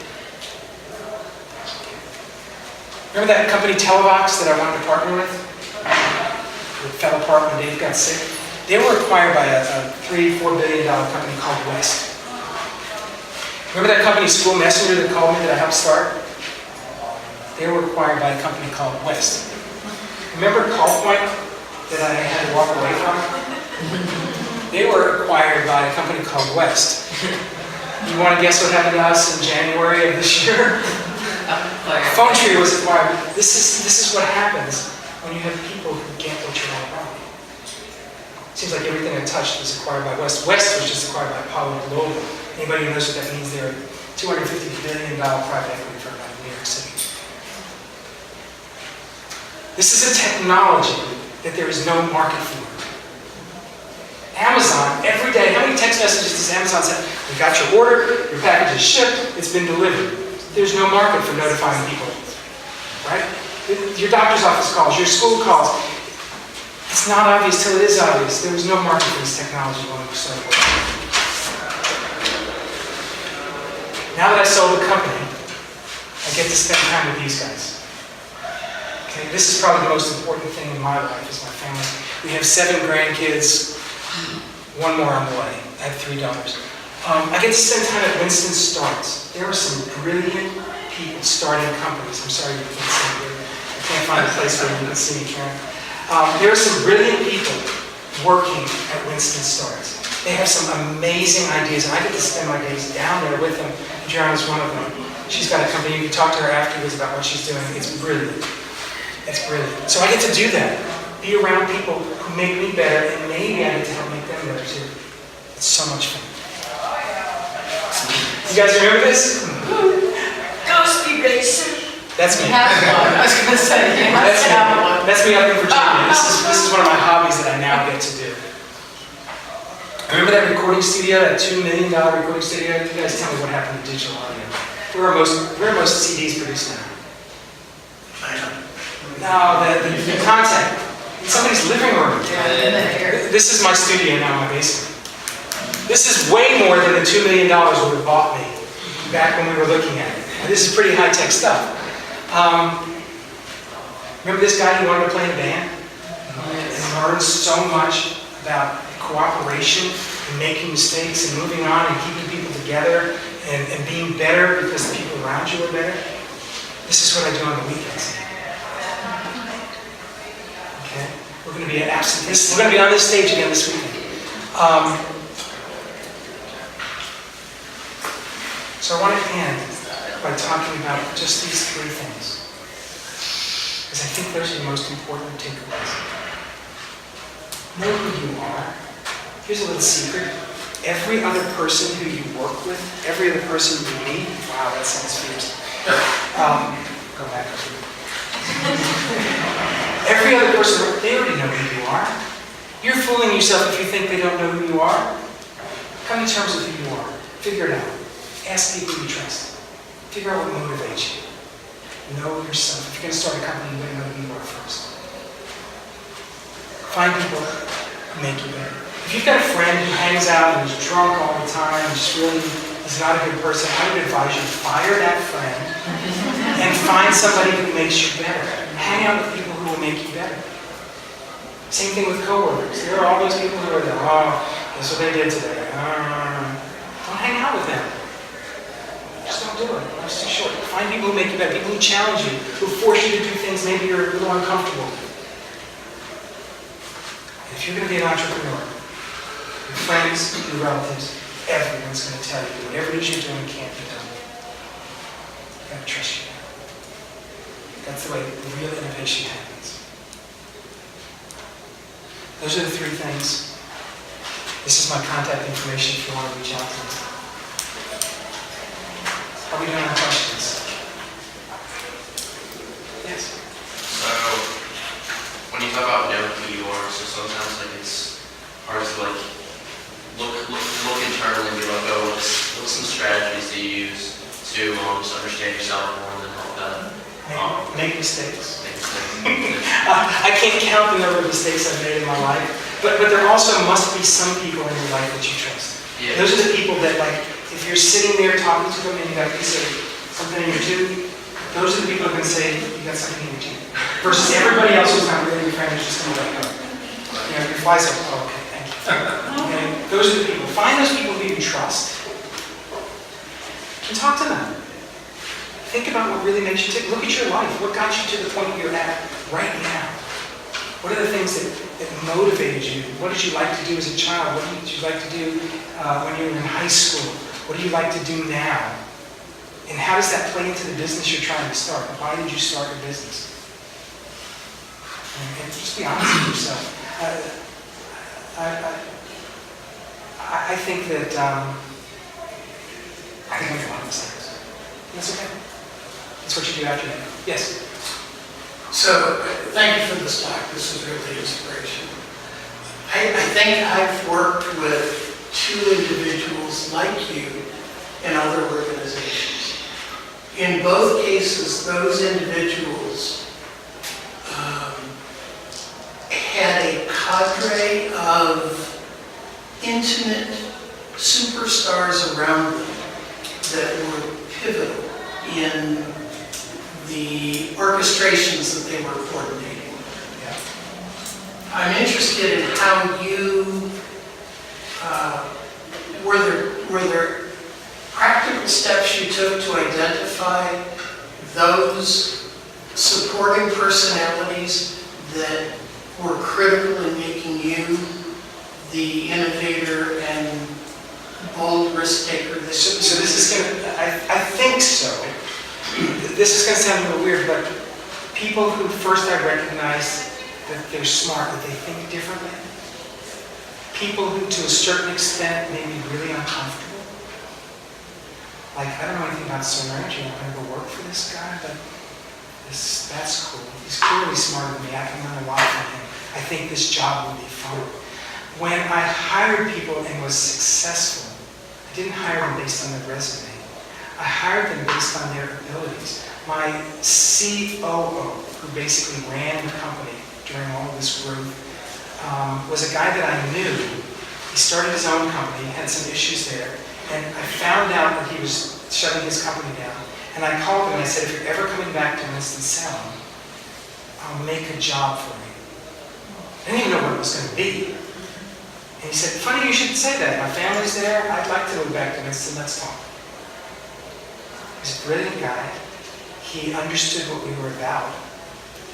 Remember that company Televox that I wanted to partner with? It fell apart when Dave got sick. They were acquired by a $3-4 billion company called West. Remember that company School Messenger that called me that I helped start? They were acquired by a company called West. Remember CallPoint that I had to walk away from? They were acquired by a company called West. You want to guess what happened to us in January of this year? Phone Tree was acquired. This is what happens when you have people who get what you're all about. Seems like everything I touched was acquired by West. West was just acquired by Apollo Global. Anybody who knows what that means? They're a $250 billion private equity firm out of New York City. This is a technology that there is no market for. Amazon, every day, how many text messages does Amazon send? We got your order, your package is shipped, it's been delivered. There's no market for notifying people, right? Your doctor's office calls, your school calls. It's not obvious till it is obvious. There was no market for this technology when we started working. Now that I sold the company, I get to spend time with these guys. Okay, this is probably the most important thing in my life, is my family. We have 7 grandkids, 1 more on the way. I have 3 daughters. I get to spend time at Winston Starts. There are some brilliant people starting companies. I'm sorry you can't see me. I can't find a place where you can see me, Karen. There are some brilliant people working at Winston Starts. They have some amazing ideas, and I get to spend my days down there with them. Joanna's one of them. She's got a company. You can talk to her afterwards about what she's doing. It's brilliant. It's brilliant. So I get to do that. Be around people who make me better, and maybe I get to help make them better too. It's so much fun. You guys remember this? Go Speed Racer. That's me. I was going to say, you must have one. That's me up in Virginia. This is one of my hobbies that I now get to do. Remember that recording studio, that $2 million recording studio? You guys tell me what happened to digital audio. Where are most CDs produced now? No, the content. In somebody's living room. This is my studio now, my basement. This is way more than the $2 million would have bought me back when we were looking at it. And this is pretty high-tech stuff. Remember this guy who wanted to play in a band? And learned so much about cooperation and making mistakes and moving on and keeping people together and being better because the people around you are better. This is what I do on the weekends. Okay? We're going to be we're going to be on this stage again this weekend. So I want to end by talking about just these 3 things, because I think those are the most important takeaways. Know who you are. Here's a little secret. Every other person who you work with, every other person you meet, wow, that sounds fierce. Go back. Every other person, they already know who you are. You're fooling yourself if you think they don't know who you are. Come to terms with who you are. Figure it out. Ask people you trust. Figure out what motivates you. Know yourself. If you're going to start a company, you better know who you are first. Find people who make you better. If you've got a friend who hangs out and is drunk all the time and just really is not a good person, I would advise you to fire that friend and find somebody who makes you better. Hang out with people who will make you better. Same thing with coworkers. There are all those people who are there, oh, guess what they did today? Don't hang out with them. Just don't do it. Life's too short. Find people who make you better, people who challenge you, who force you to do things maybe you're a little uncomfortable with. And if you're going to be an entrepreneur, your friends, your relatives, everyone's going to tell you whatever it is you're doing can't be done. You got to trust you. That's the way real innovation happens. Those are the three things. This is my contact information if you want to reach out to me. How are we doing on questions? Yes? So, when you talk about knowing who you are, so sometimes like it's hard to like look internally and be like, oh, what's some strategies do you use to just understand yourself more than all that? Make mistakes. Make mistakes. I can't count the number of mistakes I've made in my life, but there also must be some people in your life that you trust. Yeah. Those are the people that, like, if you're sitting there talking to them and you got a piece of something in your tooth, those are the people who can say, you got something in your tooth. Versus everybody else who's not really your friend is just going to let go. You know, your fly's like, oh, okay, thank you. Okay? Those are the people. Find those people who you trust and talk to them. Think about what really makes you tick. Look at your life. What got you to the point you're at right now? What are the things that motivated you? What did you like to do as a child? What did you like to do when you were in high school? What do you like to do now? And how does that play into the business you're trying to start? Why did you start your business? And just be honest with yourself. I think that I think I make a lot of mistakes. That's okay. That's what you do after that. Yes? So, thank you for this talk. This is really inspirational. I think I've worked with two individuals like you in other organizations. In both cases, those individuals had a cadre of intimate superstars around them that were pivotal in the orchestrations that they were coordinating. I'm interested in how you, were there practical steps you took to identify those supporting personalities that were critical in making you the innovator and bold risk taker that So this is going to, I think so. This is going to sound a little weird, but people who first I recognize that they're smart, that they think differently, people who to a certain extent may be really uncomfortable. Like, I don't know anything about solar energy, I'm going to go work for this guy, but that's cool. He's clearly smarter than me, I can learn a lot from him. I think this job will be fun. When I hired people and was successful, I didn't hire them based on their resume. I hired them based on their abilities. My COO, who basically ran the company during all of this growth, was a guy that I knew. He started his own company, had some issues there, and I found out that he was shutting his company down. And I called him and I said, if you're ever coming back to Winston-Salem, I'll make a job for you. I didn't even know what it was going to be. And he said, funny you should say that. My family's there. I'd like to move back to Winston. Let's talk. He's a brilliant guy. He understood what we were about.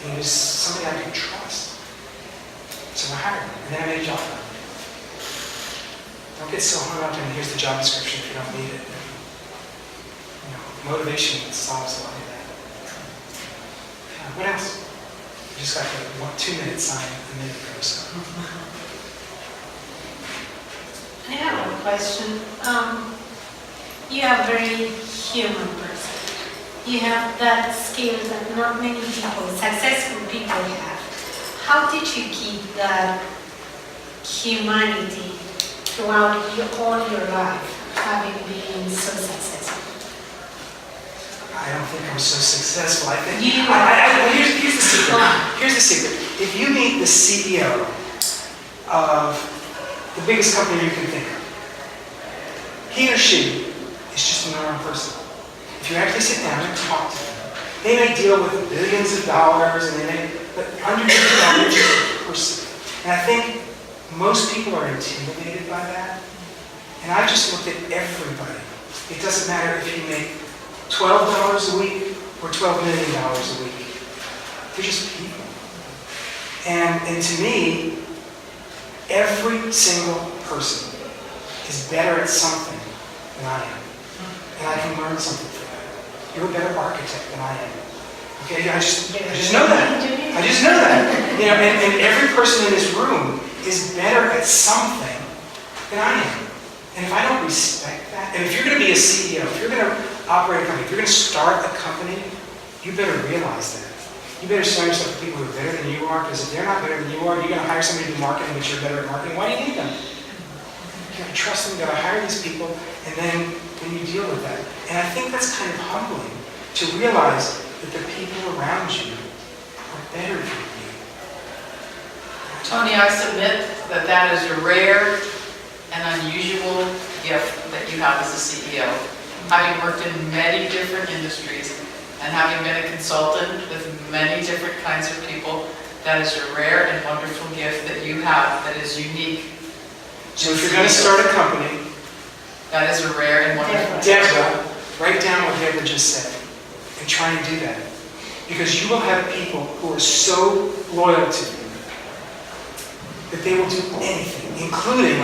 And he was somebody I could trust. So I hired him. And then I made a job for him. Don't get so hung up in here's the job description if you don't need it. You know, motivation solves a lot of that. What else? We just got the 2 minute sign a minute ago, so. I have a question. You are a very human person. You have that skill that not many people, successful people have. How did you keep that humanity throughout all your life, having been so successful? I don't think I'm so successful. I think You- here's the secret. Here's the secret. If you meet the CEO of the biggest company you can think of, he or she is just a normal person. If you actually sit down and talk to them, they may deal with billions of dollars, but underneath that, they're just a person. And I think most people are intimidated by that. And I just looked at everybody. It doesn't matter if you make $12 a week or $12 million a week. They're just people. And to me, every single person is better at something than I am. And I can learn something from that. You're a better architect than I am. Okay, I just know that. I just know that. You know, and every person in this room is better at something than I am. And if I don't respect that, and if you're going to be a CEO, if you're going to operate a company, if you're going to start a company, you better realize that. You better surround yourself with people who are better than you are, because if they're not better than you are, you're going to hire somebody to do marketing, but you're better at marketing. Why do you need them? You got to trust them, you got to hire these people, and then you deal with that. And I think that's kind of humbling to realize that the people around you are better than you. Tony, I submit that that is a rare and unusual gift that you have as a CEO. Having worked in many different industries and having been a consultant with many different kinds of people, that is a rare and wonderful gift that you have that is unique. So if you're going to start a company, That is a rare and wonderful gift. Deborah, write down what Deborah just said and try and do that. Because you will have people who are so loyal to you that they will do anything, including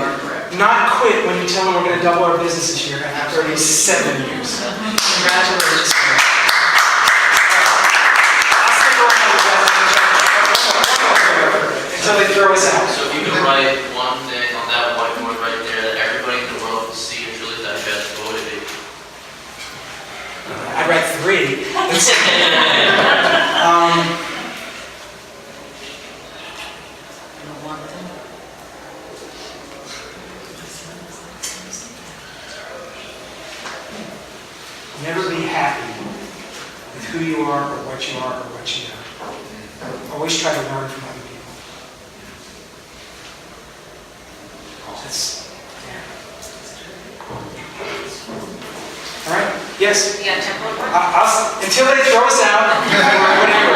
not quit when you tell them we're going to double our business this year after 37 years. Congratulations. I'll stick around until they throw us out. So if you could write one thing on that whiteboard right there that everybody in the world can see is really that best, what would it be? I'd write 3. Never be happy with who you are or what you are or what you know. Always try to learn from other people. That's, all right? Yes? You got a tempo report? Until they throw us out, or whatever.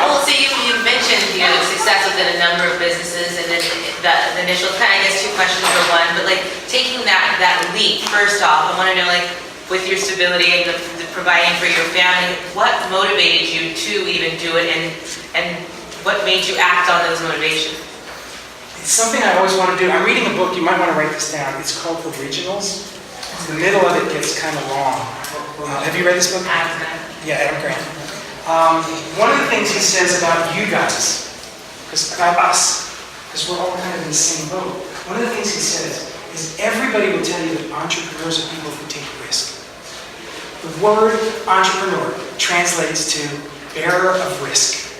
Well, so you mentioned, you know, the success within a number of businesses, and then the initial, kind of, I guess 2 questions are one, but like taking that leap, first off, I want to know, like, with your stability and the providing for your family, what motivated you to even do it, and what made you act on those motivations? It's something I always want to do. I'm reading a book, you might want to write this down. It's called Originals. The middle of it gets kind of long. Have you read this book? Yeah, Adam Grant. One of the things he says about you guys, about us, because we're all kind of in the same boat, one of the things he says is everybody will tell you that entrepreneurs are people who take risk. The word entrepreneur translates to bearer of risk.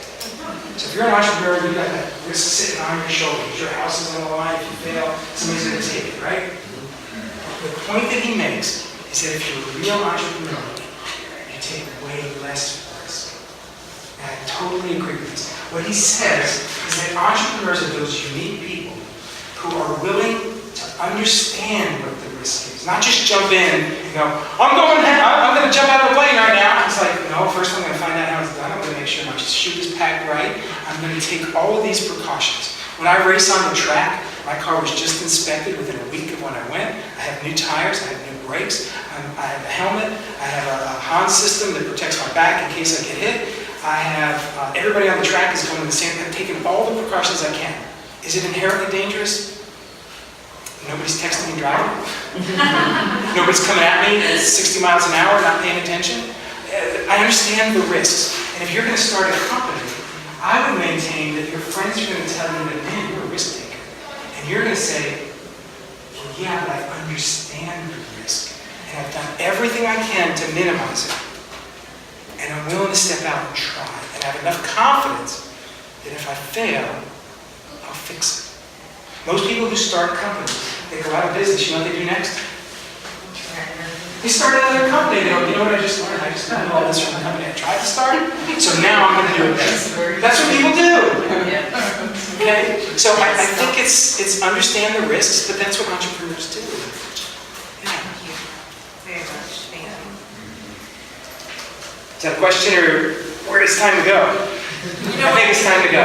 So if you're an entrepreneur, you got that risk sitting on your shoulders. Your house is on the line. If you fail, somebody's going to take it, right? The point that he makes is that if you're a real entrepreneur, you take way less risk. And I totally agree with this. What he says is that entrepreneurs are those unique people who are willing to understand what the risk is. Not just jump in and go, I'm going to jump out of the plane right now. It's like, no, first I'm going to find out how it's done. I'm going to make sure my chute is packed right. I'm going to take all of these precautions. When I race on the track, my car was just inspected within a week of when I went. I have new tires, I have new brakes, I have a helmet, I have a Hans system that protects my back in case I get hit. I have, everybody on the track is going the same. I'm taking all the precautions I can. Is it inherently dangerous? Nobody's texting and driving. Nobody's coming at me at 60 miles an hour, not paying attention. I understand the risks. And if you're going to start a company, I would maintain that your friends are going to tell you that, man, you're a risk taker. And you're going to say, well, yeah, but I understand the risk. And I've done everything I can to minimize it. And I'm willing to step out and try. And I have enough confidence that if I fail, I'll fix it. Most people who start companies, they go out of business, you know what they do next? They start another company. They go, you know what I just learned? I just learned all this from the company I tried to start, so now I'm going to do it better. That's what people do. Okay? So I think it's understand the risks, but that's what entrepreneurs do. Yeah. Thank you very much. Thank you. Is that a question, or where it's time to go? I think it's time to go.